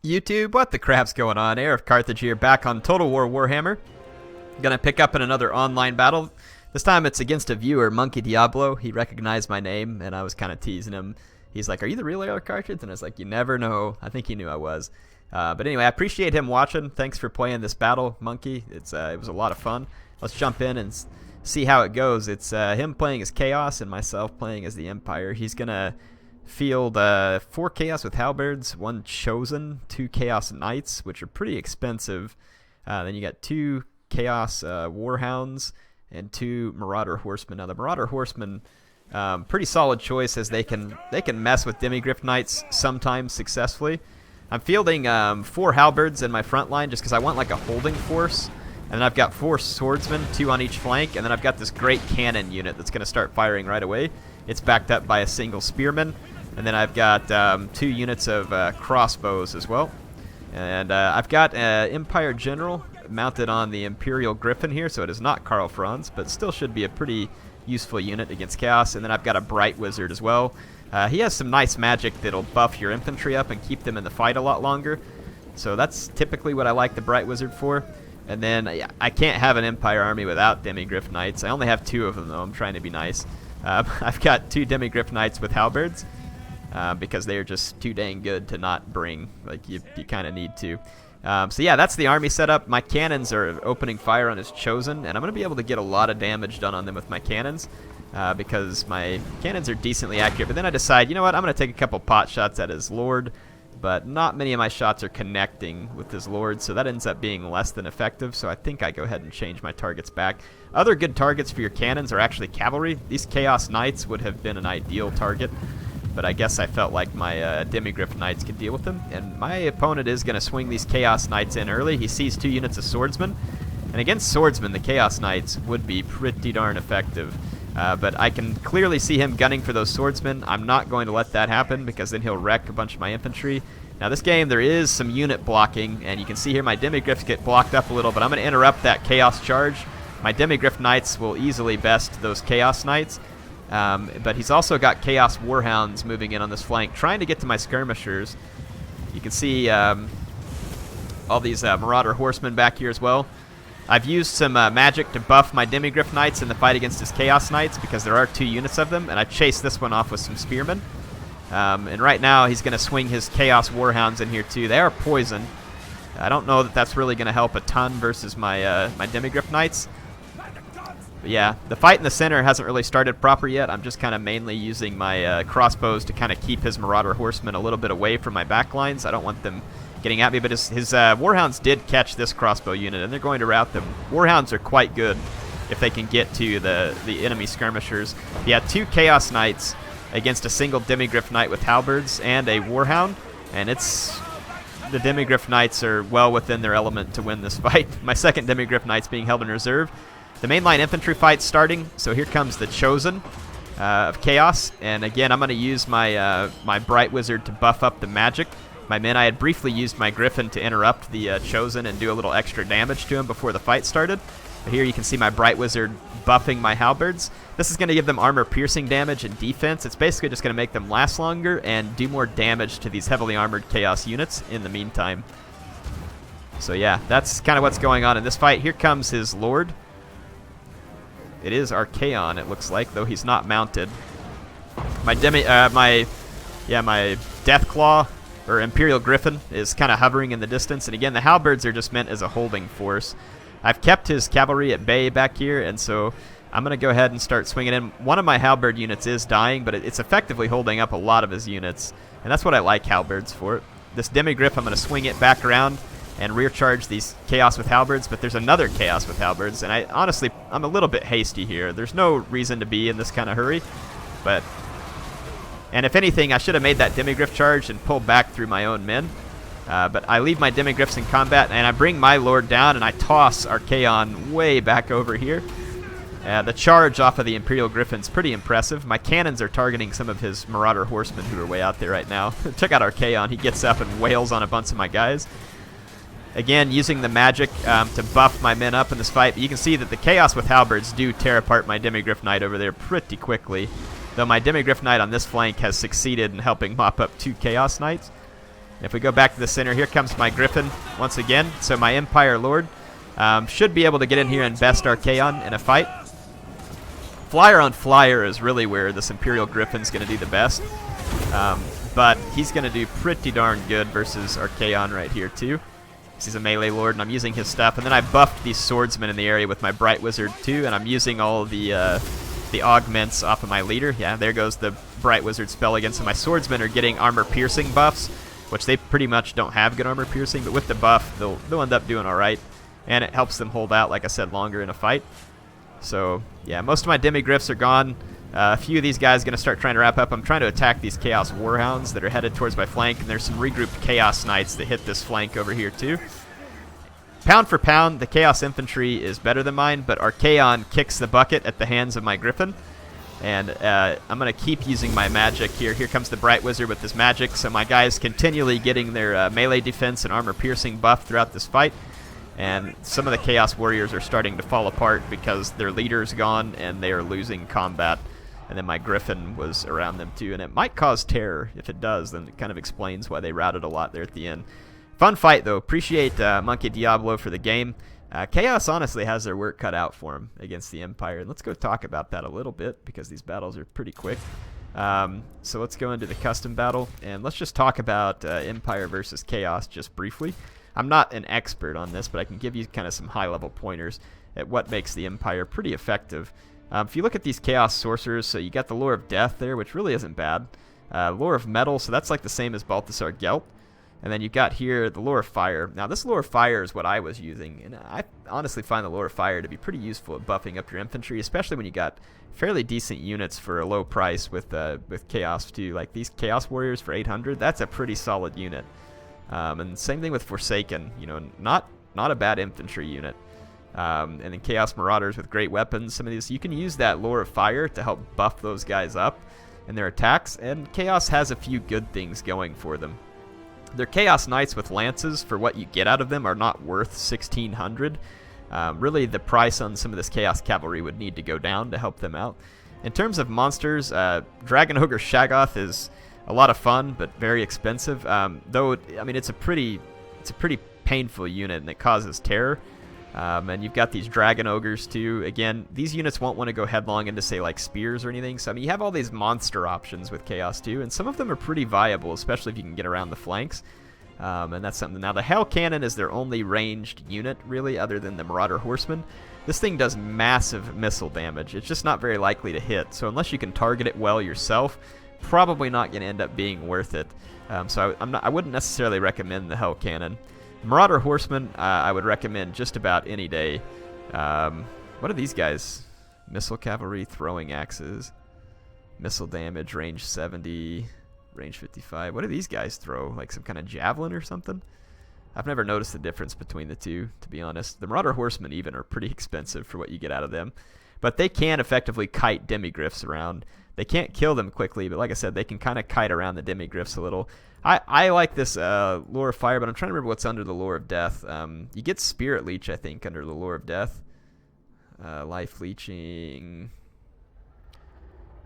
YouTube, what the crap's going on? HeirofCarthage here, back on Total War Warhammer. Gonna pick up in another online battle. This time it's against a viewer, Monkey Diablo. He recognized my name, and I was kind of teasing him. He's like, "Are you the real HeirofCarthage?" And I was like, "You never know." I think he knew I was. But anyway, I appreciate him watching. Thanks for playing this battle, Monkey. It was a lot of fun. Let's jump in and see how it goes. It's him playing as Chaos and myself playing as the Empire. He's gonna field 4 Chaos with Halberds, 1 Chosen, 2 Chaos Knights, which are pretty expensive. Then you got 2 Chaos Warhounds and 2 Marauder Horsemen. Now the Marauder Horsemen, pretty solid choice, as they can mess with demigryph Knights sometimes successfully. I'm fielding 4 Halberds in my front line just because I want like a holding force. And then I've got 4 swordsmen, 2 on each flank, and then I've got this great cannon unit that's going to start firing right away. It's backed up by a single spearman. And then I've got 2 units of crossbows as well. And I've got Empire General mounted on the Imperial Griffin here, so it is not Karl Franz, but still should be a pretty useful unit against Chaos. And then I've got a Bright Wizard as well. He has some nice magic that'll buff your infantry up and keep them in the fight a lot longer. So that's typically what I like the Bright Wizard for. And then I can't have an Empire army without demigryph Knights. I only have 2 of them, though. I'm trying to be nice. I've got 2 demigryph Knights with Halberds. Because they are just too dang good to not bring. Like, you kind of need to. So yeah, that's the army setup. My cannons are opening fire on his Chosen, and I'm going to be able to get a lot of damage done on them with my cannons, because my cannons are decently accurate. But then I decide, you know what, I'm going to take a couple pot shots at his Lord, but not many of my shots are connecting with his Lord, so that ends up being less than effective, so I think I go ahead and change my targets back. Other good targets for your cannons are actually cavalry. These Chaos Knights would have been an ideal target, but I guess I felt like my demigryph Knights could deal with them. And my opponent is going to swing these Chaos Knights in early. He sees 2 units of swordsmen. And against swordsmen, the Chaos Knights would be pretty darn effective. But I can clearly see him gunning for those swordsmen. I'm not going to let that happen, because then he'll wreck a bunch of my infantry. Now this game, there is some unit blocking, and you can see here my demigryphs get blocked up a little, but I'm going to interrupt that Chaos charge. My demigryph Knights will easily best those Chaos Knights. But he's also got Chaos Warhounds moving in on this flank, trying to get to my skirmishers. You can see all these Marauder Horsemen back here as well. I've used some magic to buff my demigryph Knights in the fight against his Chaos Knights, because there are 2 units of them, and I chased this one off with some spearmen. And right now he's going to swing his Chaos Warhounds in here too. They are poison. I don't know that that's really going to help a ton versus my my demigryph Knights. But yeah, the fight in the center hasn't really started proper yet. I'm just kind of mainly using my crossbows to kind of keep his Marauder Horsemen a little bit away from my backlines. I don't want them getting at me, but his Warhounds did catch this crossbow unit, and they're going to rout them. Warhounds are quite good if they can get to the enemy skirmishers. Yeah, 2 Chaos Knights against a single demigryph Knight with Halberds and a Warhound, and the demigryph Knights are well within their element to win this fight. My second demigryph Knight's being held in reserve. The mainline infantry fight's starting, so here comes the Chosen of Chaos, and again I'm going to use my my Bright Wizard to buff up the magic. My men, I had briefly used my Griffin to interrupt the Chosen and do a little extra damage to him before the fight started. But here you can see my Bright Wizard buffing my Halberds. This is going to give them armor piercing damage and defense. It's basically just going to make them last longer and do more damage to these heavily armored Chaos units in the meantime. So yeah, that's kind of what's going on in this fight. Here comes his Lord. It is Archaon, it looks like, though he's not mounted. My Deathclaw, or Imperial Griffin, is kind of hovering in the distance. And again, the Halberds are just meant as a holding force. I've kept his cavalry at bay back here, and so I'm going to go ahead and start swinging in. One of my Halberd units is dying, but it's effectively holding up a lot of his units. And that's what I like Halberds for. This demigryph, I'm going to swing it back around and rear charge these Chaos with Halberds, but there's another Chaos with Halberds, and I'm a little bit hasty here. There's no reason to be in this kind of hurry, and if anything, I should have made that demigryph charge and pulled back through my own men, but I leave my demigryphs in combat, and I bring my Lord down, and I toss Archaon way back over here. The charge off of the Imperial Griffin's pretty impressive. My cannons are targeting some of his Marauder Horsemen who are way out there right now. Check out Archaon. He gets up and wails on a bunch of my guys. Again, using the magic to buff my men up in this fight. But you can see that the Chaos with Halberds do tear apart my demigryph Knight over there pretty quickly. Though my demigryph Knight on this flank has succeeded in helping mop up 2 Chaos Knights. If we go back to the center, here comes my Griffin once again. So my Empire Lord should be able to get in here and best Archaon in a fight. Flyer on flyer is really where this Imperial Griffin's going to do the best. But he's going to do pretty darn good versus Archaon right here too. He's a melee lord, and I'm using his stuff. And then I buffed these swordsmen in the area with my Bright Wizard too, and I'm using all the augments off of my leader. Yeah, there goes the Bright Wizard spell again. So my swordsmen are getting armor piercing buffs, which they pretty much don't have good armor piercing, but with the buff, they'll end up doing all right. And it helps them hold out, like I said, longer in a fight. So yeah, most of my demigryphs are gone. A few of these guys are going to start trying to wrap up. I'm trying to attack these Chaos Warhounds that are headed towards my flank, and there's some regrouped Chaos Knights that hit this flank over here too. Pound for pound, the Chaos Infantry is better than mine, but Archaon kicks the bucket at the hands of my Griffin. And I'm going to keep using my magic here. Here comes the Bright Wizard with his magic, so my guys continually getting their melee defense and armor piercing buff throughout this fight. And some of the Chaos Warriors are starting to fall apart because their leader's gone and they are losing combat. And then my Griffin was around them too, and it might cause terror. If it does, then it kind of explains why they routed a lot there at the end. Fun fight though. Appreciate Monkey Diablo for the game. Chaos honestly has their work cut out for him against the Empire. And let's go talk about that a little bit because these battles are pretty quick. So let's go into the custom battle, and let's just talk about Empire versus Chaos just briefly. I'm not an expert on this, but I can give you kind of some high-level pointers at what makes the Empire pretty effective. If you look at these Chaos Sorcerers, so you got the Lure of Death there, which really isn't bad. Lure of Metal, so that's like the same as Balthasar Gelt. And then you've got here the Lure of Fire. Now this Lure of Fire is what I was using, and I honestly find the Lure of Fire to be pretty useful at buffing up your infantry, especially when you got fairly decent units for a low price with Chaos too. Like these Chaos Warriors for 800, that's a pretty solid unit. And same thing with Forsaken, you know, not a bad infantry unit. And then Chaos Marauders with great weapons. Some of these, you can use that Lure of Fire to help buff those guys up in their attacks. And Chaos has a few good things going for them. Their Chaos Knights with lances, for what you get out of them, are not worth 1,600. Really, the price on some of this Chaos Cavalry would need to go down to help them out. In terms of monsters, Dragon Ogre Shaggoth is a lot of fun, but very expensive. Though, I mean, it's a pretty painful unit, and it causes terror. And you've got these Dragon Ogres too. Again, these units won't want to go headlong into, say, like spears or anything. So, I mean, you have all these monster options with Chaos too, and some of them are pretty viable, especially if you can get around the flanks. And that's something. Now, the Hell Cannon is their only ranged unit, really, other than the Marauder Horseman. This thing does massive missile damage. It's just not very likely to hit. So, unless you can target it well yourself, probably not going to end up being worth it. So, I wouldn't necessarily recommend the Hell Cannon. Marauder Horseman, I would recommend just about any day. What are these guys? Missile Cavalry, Throwing Axes, Missile Damage, Range 70, Range 55. What do these guys throw? Like some kind of javelin or something? I've never noticed the difference between the two, to be honest. The Marauder Horsemen even are pretty expensive for what you get out of them. But they can effectively kite demigryphs around. They can't kill them quickly, but like I said, they can kind of kite around the demigryphs a little. I like this Lure of Fire, but I'm trying to remember what's under the Lure of Death. You get Spirit Leech, I think, under the Lure of Death. Life Leeching,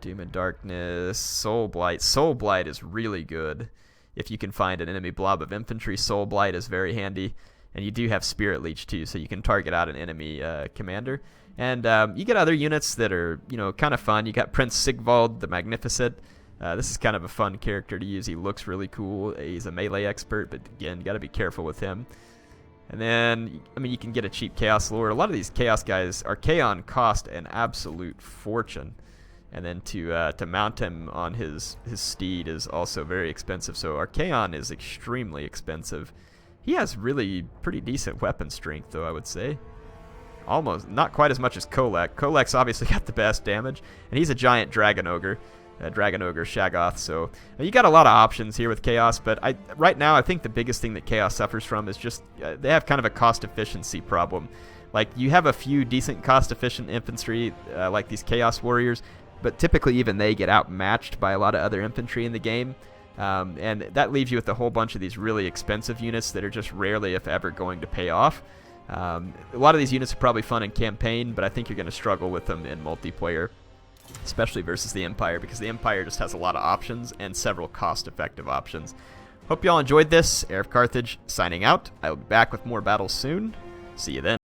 Doom and Darkness, Soul Blight. Soul Blight is really good. If you can find an enemy blob of infantry, Soul Blight is very handy. And you do have Spirit Leech too, so you can target out an enemy commander. And you get other units that are, you know, kind of fun. You got Prince Sigvald the Magnificent. This is kind of a fun character to use. He looks really cool. He's a melee expert, but again, you got to be careful with him. And then, I mean, you can get a cheap Chaos Lure. A lot of these Chaos guys, Archaon cost an absolute fortune. And then to mount him on his steed is also very expensive. So Archaon is extremely expensive. He has really pretty decent weapon strength, though, I would say. Almost, not quite as much as Kolek. Kolek's obviously got the best damage, and he's a giant Dragon Ogre. Dragon Ogre Shaggoth. So you got a lot of options here with Chaos, but right now I think the biggest thing that Chaos suffers from is just they have kind of a cost efficiency problem. Like, you have a few decent cost efficient infantry like these Chaos Warriors, but typically even they get outmatched by a lot of other infantry in the game. And that leaves you with a whole bunch of these really expensive units that are just rarely, if ever, going to pay off. A lot of these units are probably fun in campaign, but I think you're going to struggle with them in multiplayer, especially versus the Empire, because the Empire just has a lot of options and several cost-effective options. Hope y'all enjoyed this. HeirofCarthage signing out. I will be back with more battles soon. See you then.